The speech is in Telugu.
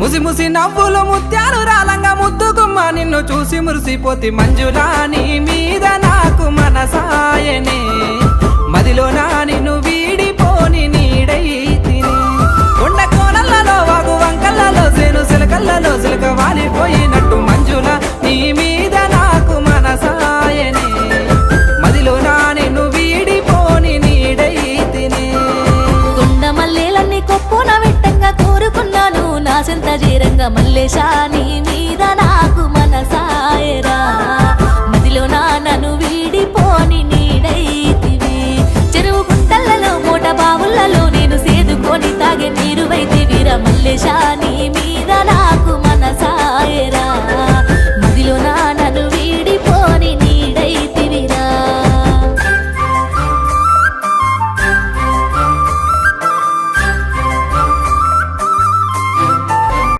ముసి ముసి నవ్వులు ముత్యాలు రాలంగా ముద్దుగుమ్మ నిన్ను చూసి మురిసిపోతి మంజులా నీ మీద నాకు మనసాయనే మదిలోనా నిన్ను వీడిపోని నీడైతిని కొండ కోనలలో వాగు వంకలలో సేను సిలకలలో సిలక వాలిపోయినట్టు మంజులా నీ మీద నాకు మనసాయనే మదిలోనా నిన్ను వీడిపోని నీడైతిని కొండ మల్లెలన్నీ కొప్పున విట్టంగా కోరుకున్నాను నా సెంత జీరంగా మల్లేశా నీ మీద నాకు మనసాయరా మదిలోనా నన్ను వీడిపోని నీడైతివి చెరువు గుంటలలో మోట బావులలో నేను సేదుకొని తాగే నీరు వైతివిరా మల్లేశా నీ